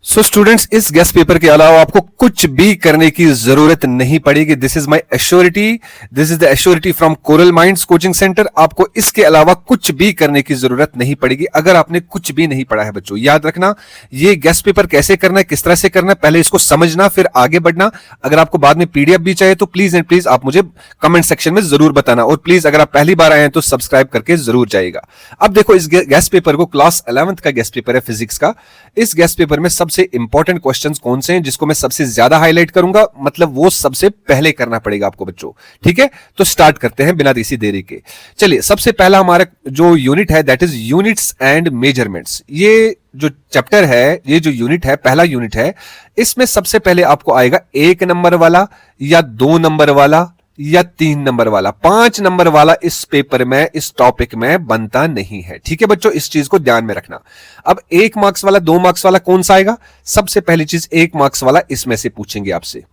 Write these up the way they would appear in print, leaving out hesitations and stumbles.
So students, इस guest paper के अलावा आपको कुछ भी करने की जरूरत नहीं पड़ेगी। This is my assurity, this is the assurity from coral minds coaching centre. आपको इसके अलावा कुछ भी करने की जरूरत नहीं पड़ेगी अगर आपने कुछ भी नहीं पढ़ा है। बच्चों याद रखना, ये गेस्ट पेपर कैसे करना है, किस तरह से करना है, पहले इसको समझना फिर आगे बढ़ना। अगर आपको बाद में पीडीएफ भी चाहिए तो प्लीज एंड प्लीज आप मुझे कमेंट सेक्शन में जरूर बताना, और प्लीज अगर आप पहली बार आए हैं तो सब्सक्राइब करके जरूर जाएगा। अब देखो, इस गेस्ट पेपर को क्लास 11th का गेस्ट पेपर है फिजिक्स का। इस गेस्ट पेपर में सबसे इंपॉर्टेंट क्वेश्चंस कौन से हैं जिसको मैं सबसे ज्यादा हाईलाइट करूंगा, मतलब वो सबसे पहले करना पड़ेगा आपको बच्चों। ठीक है, तो स्टार्ट करते हैं बिना किसी देरी के। चलिए, सबसे पहला हमारा जो यूनिट है that is units and measurements. ये जो चैप्टर है, ये जो यूनिट है, पहला यूनिट है, इसमें सबसे पहले आपको आएगा 1 नंबर वाला या 2 नंबर वाला या 3 नंबर वाला। 5 नंबर वाला इस पेपर में, इस टॉपिक में बनता नहीं है। ठीक है बच्चों, इस चीज को ध्यान में रखना। अब 1 मार्क्स वाला, 2 मार्क्स वाला कौन सा आएगा? सबसे पहली चीज 1 मार्क्स वाला, इसमें से पूछेंगे आपसे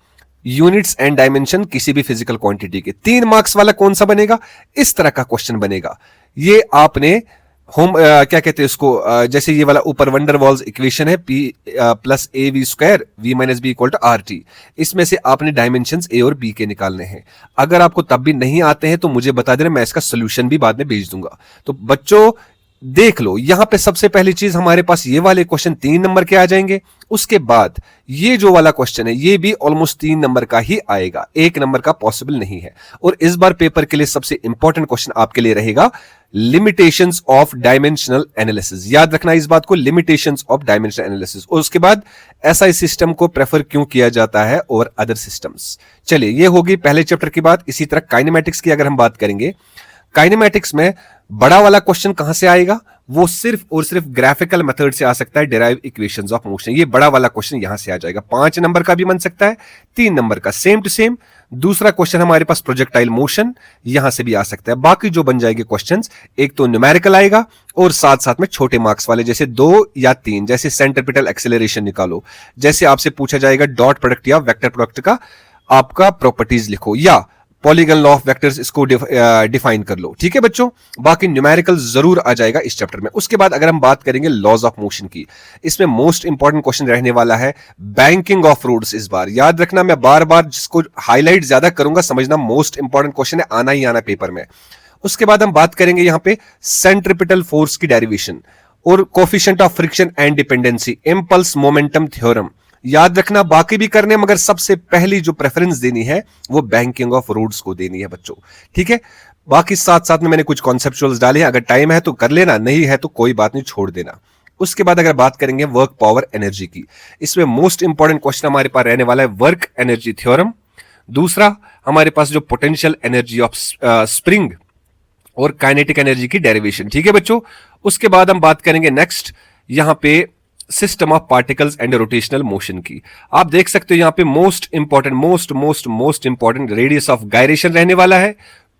यूनिट्स एंड डायमेंशन किसी भी फिजिकल क्वांटिटी के। 3 मार्क्स वाला कौन सा बनेगा? इस तरह का क्वेश्चन बनेगा। ये आपने क्या कहते हैं इसको, जैसे ये वाला ऊपर वंडर वॉल्स इक्वेशन है, P plus a V square V minus b equal to RT। इसमें से आपने डायमेंशंस A और B के निकालने हैं। अगर आपको तब भी नहीं आते हैं तो मुझे बता देना, मैं इसका सोल्यूशन भी बाद में भेज दूंगा। तो बच्चों देख लो, यहां पे सबसे पहली चीज हमारे पास ये वाले क्वेश्चन 3 नंबर के आ जाएंगे। उसके बाद ये जो वाला क्वेश्चन है ये भी ऑलमोस्ट 3 नंबर का ही आएगा, 1 नंबर का पॉसिबल नहीं है। और इस बार पेपर के लिए सबसे इंपॉर्टेंट क्वेश्चन आपके लिए रहेगा लिमिटेशंस ऑफ डायमेंशनल एनालिसिस। याद रखना इस बात को, लिमिटेशंस ऑफ डायमेंशनल एनालिसिस। और उसके बाद एसआई सिस्टम को प्रेफर क्यों किया जाता है ओवर अदर सिस्टम्स। चलिए, ये होगी पहले चैप्टर की बात। इसी तरह काइनेमैटिक्स की अगर हम बात करेंगे, काइनेमैटिक्स में बड़ा वाला क्वेश्चन कहां से आएगा? वो सिर्फ और सिर्फ ग्राफिकल मेथड से आ सकता है, डिराइव इक्वेशंस ऑफ मोशन। ये बड़ा वाला क्वेश्चन यहां से आ जाएगा। 5 नंबर का भी बन सकता है, 3 नंबर का, सेम टू सेम। दूसरा क्वेश्चन हमारे पास प्रोजेक्टाइल मोशन, यहां से भी आ सकता है। बाकी जो बन जाएंगे क्वेश्चंस, एक तो न्यूमेरिकल आएगा और साथ साथ में छोटे मार्क्स वाले, जैसे 2 या 3, जैसे सेंट्रीपिटल एक्सेलरेशन निकालो, जैसे आपसे पूछा जाएगा डॉट प्रोडक्ट या वेक्टर प्रोडक्ट का आपका प्रॉपर्टीज लिखो, या पॉलीगन लॉ ऑफ वेक्टर्स, इसको डिफाइन कर लो। ठीक है बच्चों, बाकी न्यूमेरिकल जरूर आ जाएगा इस चैप्टर में। उसके बाद अगर हम बात करेंगे लॉज ऑफ मोशन की, इसमें मोस्ट इंपॉर्टेंट क्वेश्चन रहने वाला है बैंकिंग ऑफ रोड्स। इस बार याद रखना, मैं बार बार जिसको हाईलाइट ज्यादा करूंगा, समझना मोस्ट इंपॉर्टेंट क्वेश्चन है, आना ही आना पेपर में। उसके बाद हम बात करेंगे यहां पे सेंट्रिपिटल फोर्स की डेरिवेशन और coefficient of friction and dependency, impulse momentum theorem. याद रखना, बाकी भी करने, मगर सबसे पहली जो प्रेफरेंस देनी है वो बैंकिंग ऑफ रोड्स को देनी है बच्चों। ठीक है, बाकी साथ साथ में मैंने कुछ कॉन्सेप्चुअल्स डाले हैं, अगर टाइम है तो कर लेना, नहीं है तो कोई बात नहीं, छोड़ देना। उसके बाद अगर बात करेंगे वर्क पावर एनर्जी की, इसमें मोस्ट इंपॉर्टेंट क्वेश्चन हमारे पास रहने वाला है वर्क एनर्जी थ्योरम। दूसरा हमारे पास जो पोटेंशियल एनर्जी ऑफ स्प्रिंग और काइनेटिक एनर्जी की डेरिवेशन। ठीक है बच्चों, उसके बाद हम बात करेंगे नेक्स्ट यहां पे system of particles and rotational motion की। आप देख सकते हो यहां पे most important radius of gyration रहने वाला है,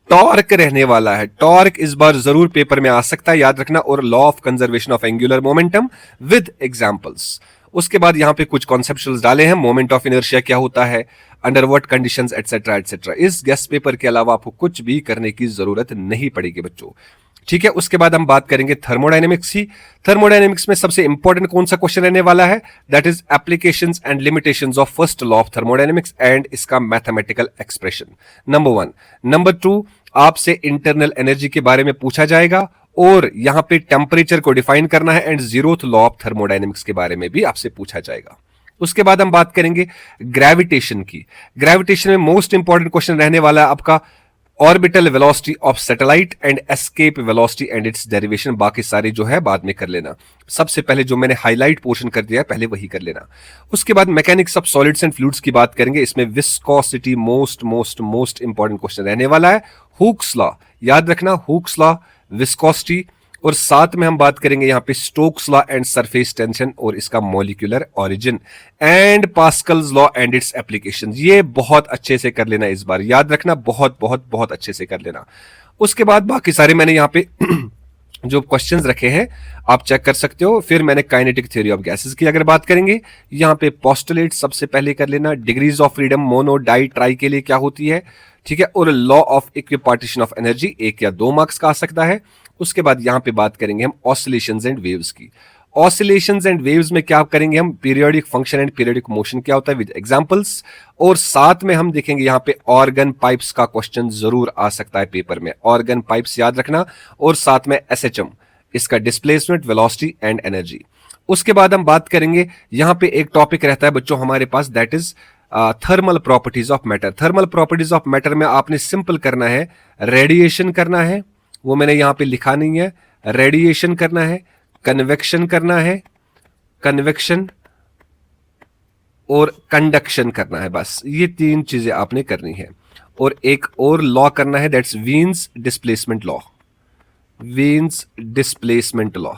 टॉर्क रहने वाला है। टॉर्क इस बार जरूर पेपर में आ सकता है, याद रखना, और law of conservation of angular momentum with examples. उसके बाद यहां पे कुछ कॉन्सेप्चुअल्स डाले हैं, मोमेंट ऑफ इनर्शिया क्या होता है, under what conditions, etcetera etcetera. इस गेस्ट पेपर के अलावा आपको कुछ भी करने की जरूरत नहीं पड़ेगी बच्चों। ठीक है, उसके बाद हम बात करेंगे थर्मोडायनेमिक्स की। थर्मोडायनेमिक्स में सबसे इंपॉर्टेंट कौन सा क्वेश्चन रहने वाला है? That is applications and limitations of first law of thermodynamics and इसका मैथमेटिकल एक्सप्रेशन, नंबर 1। नंबर 2, आपसे इंटरनल एनर्जी के बारे में पूछा जाएगा और यहां पे टेम्परेचर को डिफाइन करना है, and zeroth law of thermodynamics के बारे में भी आपसे पूछा जाएगा। उसके बाद हम बात करेंगे ग्रेविटेशन की। ग्रेविटेशन में मोस्ट इंपॉर्टेंट क्वेश्चन रहने वाला है आपका orbital velocity of satellite and escape velocity and it's derivation. बाकी सारे जो है बाद में कर लेना, सबसे पहले जो मैंने हाईलाइट पोर्शन कर दिया है पहले वही कर लेना। उसके बाद mechanics of solids and fluids की बात करेंगे, इसमें विस्कोसिटी मोस्ट इंपॉर्टेंट क्वेश्चन रहने वाला है। हुक्स लॉ, याद रखना, हुक्स लॉ, विस्कोसिटी, और साथ में हम बात करेंगे यहां पे Stokes law and surface tension और इसका molecular origin, and Pascal's law and its applications. ये बहुत अच्छे से कर लेना इस बार, याद रखना, बहुत अच्छे से कर लेना। उसके बाद बाकी सारे मैंने यहां पे जो क्वेश्चंस रखे हैं आप चेक कर सकते हो। फिर मैंने काइनेटिक थ्योरी ऑफ गैसेस की अगर बात करेंगे, यहां पे पोस्टुलेट सबसे पहले कर लेना, degrees of freedom mono di tri के लिए क्या होती है, ठीक है, और law of equipartition of energy 1 या 2 मार्क्स का आ सकता है। उसके बाद यहां पे बात करेंगे हम ऑसिलेशंस एंड वेव्स की। ऑसिलेशंस एंड वेव्स में क्या करेंगे हम, periodic function and periodic motion क्या होता है विद एग्जांपल्स, और साथ में हम देखेंगे यहां पे ऑर्गन पाइप्स का क्वेश्चन जरूर आ सकता है पेपर में, ऑर्गन पाइप्स याद रखना, और साथ में एसएचएम, इसका डिस्प्लेसमेंट, वेलोसिटी एंड एनर्जी। उसके बाद हम बात करेंगे, यहां पे एक टॉपिक रहता है बच्चों हमारे पास, that is thermal properties of matter. Thermal properties of matter में आपने सिंपल करना है, रेडिएशन करना है, वो मैंने यहां पे लिखा नहीं है, रेडिएशन करना है, कन्वेक्शन करना है, कन्वेक्शन और कंडक्शन करना है, बस ये 3 चीजें आपने करनी है। और एक और लॉ करना है, that's Wien's displacement law, Wien's displacement law.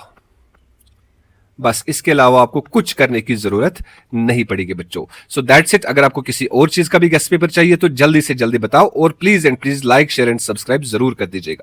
बस इसके अलावा आपको कुछ करने की जरूरत नहीं पड़ेगी बच्चों। So that's it. अगर आपको किसी और चीज का भी गेस्ट पेपर चाहिए तो जल्दी से जल्दी बताओ, और please and please like share and subscribe जरूर कर दीजिएगा।